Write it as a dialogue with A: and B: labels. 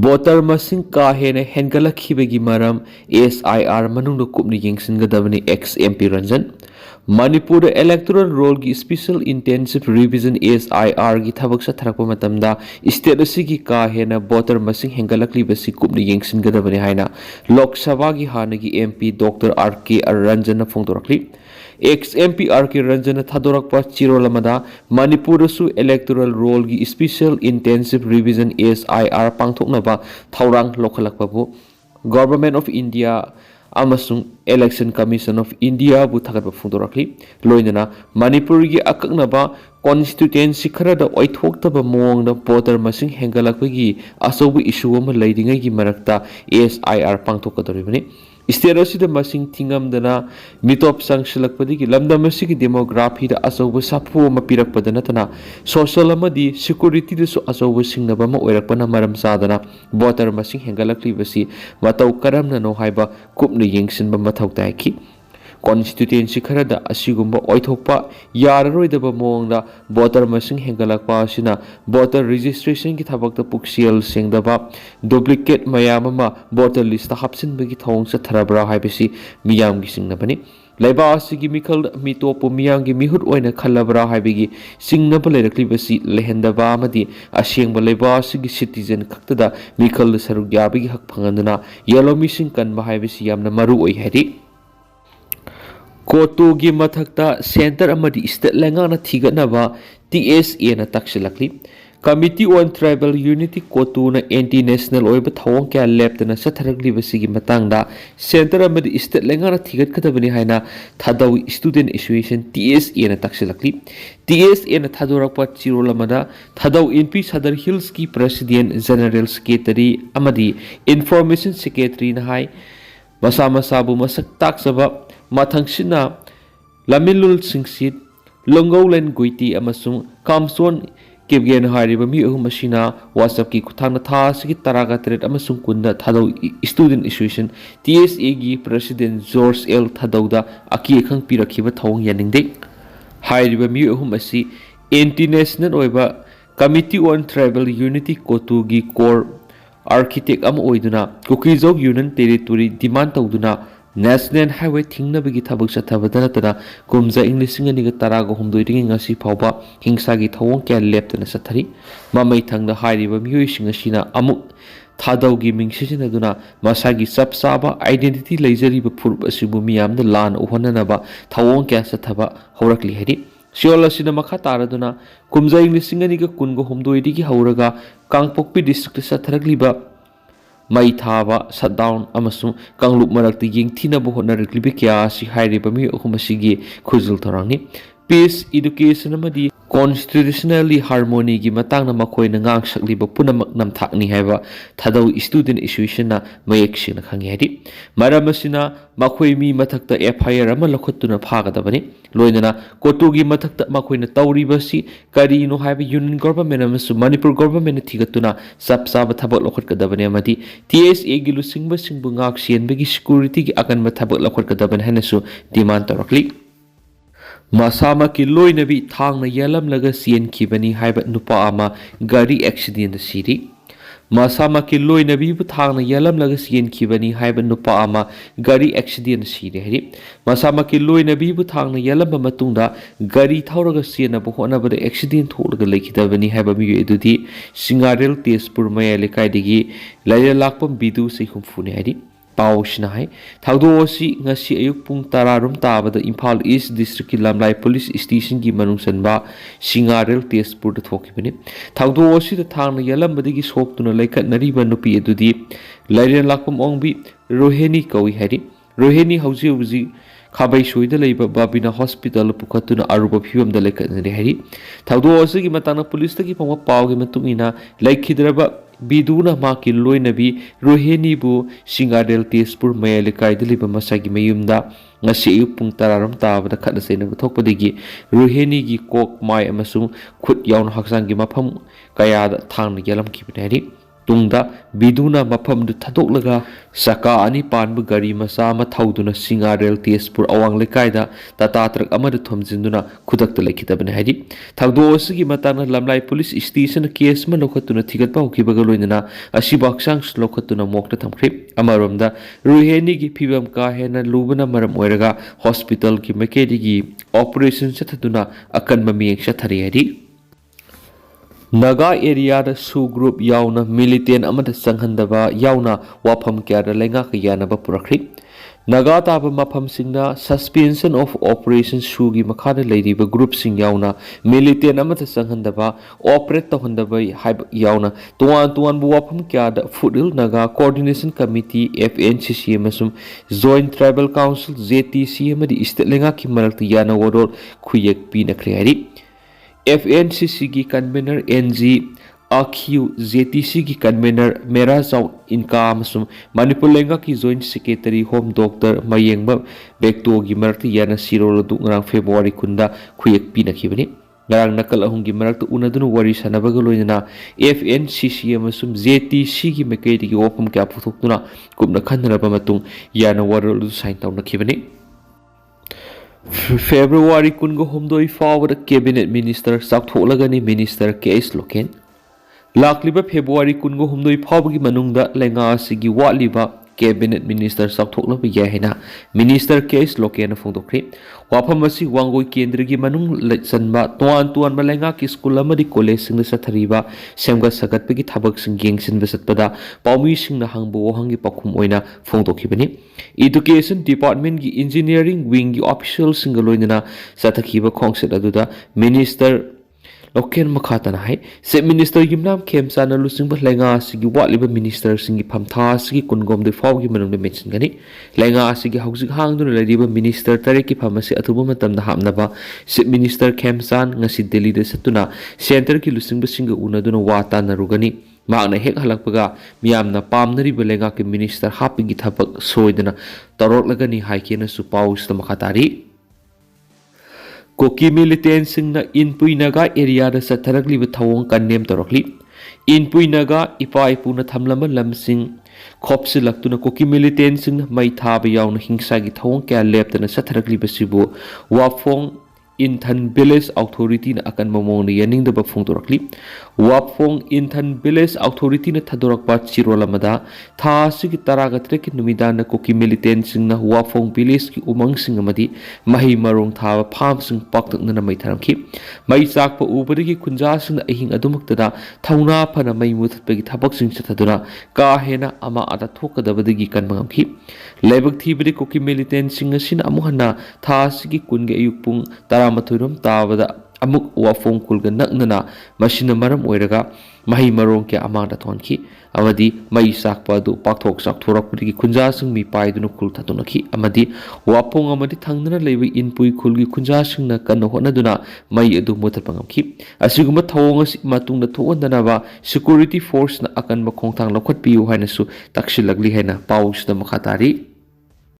A: Voter masing kahena hengalakibagi maram SIR manungdo kupni yengsingadabani ex-MP Ranjan. Manipur electoral roll gi special intensive revision SIR gi thabak sa tharakpa matamda state asigi kahena voter masing hengalakibasi kupni yengsingadabani haina Lok Sabha gi hanagi MP Dr. RK Ranjan phongdorakli. ex-MP RK Ranjan Thadorakpa Chirolamada Manipur su electoral roll gi special intensive revision SIR pangthoknaba thaurang lokhalakpabu Government of India amasung Election Commission of India bu thagatba phongdorakli loinana Manipur gi akaknaba constituency kharada oithokhtaba mawngda voter masing hengalakpagi asobu issue ama leidingai gi marakta SIR pangthokadoribani State asida masing thingamdana mitop sangsilakpadigi lamdamasigi demography da asobu sapu ama pirakpada natana social amadi security da su asobu singnaba ma oirakpana maram sadana voter masing hengalakli matau karamna no haiba kupna yengsinba mathau taiki constituency kharada asigumba oithokpa yararoidaba mawngda voter masing hengalakpa asina voter registration ki thabakta puksial sengdaba duplicate mayam ama voter list hapsinbagi thawng sa tharabra haibasi miyam gi singnabani laiba asigi mikal mitopu miyam gi mihut oina khalabra haibagi singnaba leirakli lehendaba amadi asengba laiba asigi citizen khaktada mikal saruk yabagi hak phanganduna yellow missing kan ba haibasi yamna maru oi hadi Kotu gi mathakta center amadi state lengana thigatnaba TSA na taksilakli Committee on Tribal Unity Kotu na anti-national oiba thawong kya leptana satharakli basigi matangda center amadi state lengana thigatkadabani haina Thadou Student Association TSA na taksilakli TSA na thadorakpa chirolamada Thadou NP Sadar Hills ki President General Secretary amadi Information Secretary na hai masa-masabu masak taksaba Mathangsina Lamilul Singsit Longgolen Guiti amasung Kamson Kibgen Hariba mi masina WhatsApp ki kuthana tha sigi taraga tret amasung kunda Thadou Student Association TSA gi President George L Thadouda aki khang pirakhiba thawng yaningde Hariba mi asi international oiba Committee on Tribal Unity Kotu gi core architect am oiduna Kukizog Union Territory demand tawduna National Highway thingnabagi thabak sathabada natana kumza English taraga humdoiringi ngasi phawba hingsagi thawong kya leptana sathari mamai thangda hairiba miyoi asina amuk Thadou gi mingsijina duna masagi sapsaba identity leijariba phurb asibu miyamda lan uhananaba thawong kya sathaba horakli hedi Siola sina makha taraduna kumza English ga kungo humdoirigi hauraga Kangpokpi district satharagliba Mai thaba shutdown amasung kanglup marakti yengthina bo honariklibi kya si hairiba mi ohumasigi khuzul thorangni peace education amadi constitutionally harmony gi matangna makoina ngang sakliba punamak namthakni haiba Thadou Student Association na mayek sina khangi hadi maramasina makoi mi mathakta FIR ama lokhottuna phagadabani loinana kotugi mathakta makoina tawribasi karino haiba union government amasu Manipur government thigatuna sapsaba thabak lokhotgadabani amadi TSA gi lusingba singbu ngak sienbagi security gi akan mathabak lokhotgadabani hanasu demand tarakli Masama ki loi nabi thang na yalam laga sien kibani haiba nupa ama gari accident siri Masama ki loi nabi bu thang na yalam laga sien kibani haiba nupa ama gari accident siri hari Masama ki loi nabi bu thang na yalam matungda gari thauraga sien na bu hona bada accident tholaga lekidabani haiba mi edudi Singarel Tezpur maya lekai digi laila lakpam bidu se humfune hari Pausina hai Thadou si ngasi ayuk pung tararum tabada Imphal East District ki Lamlai Police Station ki manungsanba Singarel Tezpur da thokibani Thadou si da thangna yalambadagi soktuna laikat nariba nupi edudi lairen lakpam ongbi Roheni kawi hari Roheni hauzi Khabai soida leiba Babina Hospital pukhatuna aruba phiwam da laikat nari hari Thadou si ki matana police ta ki pangwa paw gi matungina laikhidraba Biduna maki loi nabi Roheni bu Singarel Tezpur maya lekai diliba masagi mayumda ngasi ayuk pung tararam tabada khadna saina thokpadigi Roheni gi kok mai amasung khut yaun haksang gi mafam kaya da thangna yalam kibinari tungda biduna mafamdu thadok saka ani panbu gari masa ama thauduna singarel tespur awang lekaida tata trak amada thomjinduna khudakta lekhitabane haidi thagdo asigi matana lamlai police station case ma lokhatuna thigatpa hokibaga loinana asi baksang lokhatuna mokta thamkhri amaromda ruheni gi phibam ka hena lubana maram oiraga hospital ki makedi gi operation chathaduna akan mamiyek chathari haidi Naga area da su group yauna militant amada sanghandaba yauna wafam kya da lenga kyanaba purakri Naga taba mafam singna suspension of operation su gi makhada leiriba group sing yauna militant amada sanghandaba operate tohandaba yauna tuan bu wafam kya da fudil Naga coordination committee FNCC amasum joint tribal council JTC amadi state lenga ki marakti yana wodol khuyek pina khriari FNCC की convener NG AQ JTC की convener मेरा जाउ इनका मसुम मणिपुर लेंगा की joint secretary home doctor मयेंग बेक्टो की मरक्त याना सिरोल दुंगरांग February कुंदा खुयेक पिनखिबनी ngarang nakal ahung gi marak unadun wari sanabaga loina FNCC amasum JTC gi mekai gi opum kya puthukuna kumna khanraba matung yana warul sign tauna khibani February kungo homdoi forward cabinet minister saktholagani minister case loken lakliba February kungo homdoi phawgi manungda lenga sigi watliba cabinet minister sakthoklaba yahena minister case loken phongdokri wafam asi wangoi kendra gi manung sanba tuan malenga ki school amadi college sing sathariba semga sagat gi thabak sing gengsin besatpada paumi sing na hangbo hangi pakhum oina phongdokhibani education department gi engineering wing gi official sing loinana sathakhiba khongset aduda minister loken makhata na hai se minister gimnam khemsa na lusing ba lenga sigi watliba minister singi phamtha sigi kungom de faw gi manung de mention gani lenga sigi haujik hang du lariba minister tare ki phamasi athuba matam da hamna ba se minister khemsan ngasi delhi de satuna center ki lusing ba singa una duna wata na rugani maana hek halakpaga miyamna pamnari ba lenga ki minister hapi gi thabak soidana tarok lagani haikena su paus ta makhatari Koki militant singna Inpui Naga area da satharakli ba thawong kannem torokli Inpui Naga ipa ipuna thamlama lamsing khopsi laktuna Koki militant singna mai thaba yauna hingsa gi thawong kya leptana satharakli ba sibu wafong Inthan Village Authority na akan mamong na yaning da ba phong torakli wafong Inthan Village Authority na thadorak pa chirola mada tha sigi taraga trek numida na Koki militant sing na wafong village ki umang sing amadi mahi marong tha pham sing paktak na mai tharamki mai chak pa ubari ki kunja sing na ahing adumakta da thauna phana mai muthat pe gi thabak sing chathaduna ka hena ama ata thokadabadagi kanmangamki lebak thibri Koki militant sing asina amuhana tha sigi kunge ayukpung mathurum tabada amuk wafong kulga naknana machine maram oiraga mahi marong ke amanda thonki amadi mai sakpa du pakthok sak thorakpudi kunja sing mi paidunu kul thatunaki amadi wapong amadi thangnana leibi inpui kulgi kunja sing na kan honaduna mai adu mothapangamki asiguma thawong asi matungna thowandana ba security force na akan makhongthang lokhat piu haina su takshilagli haina paus da makhatari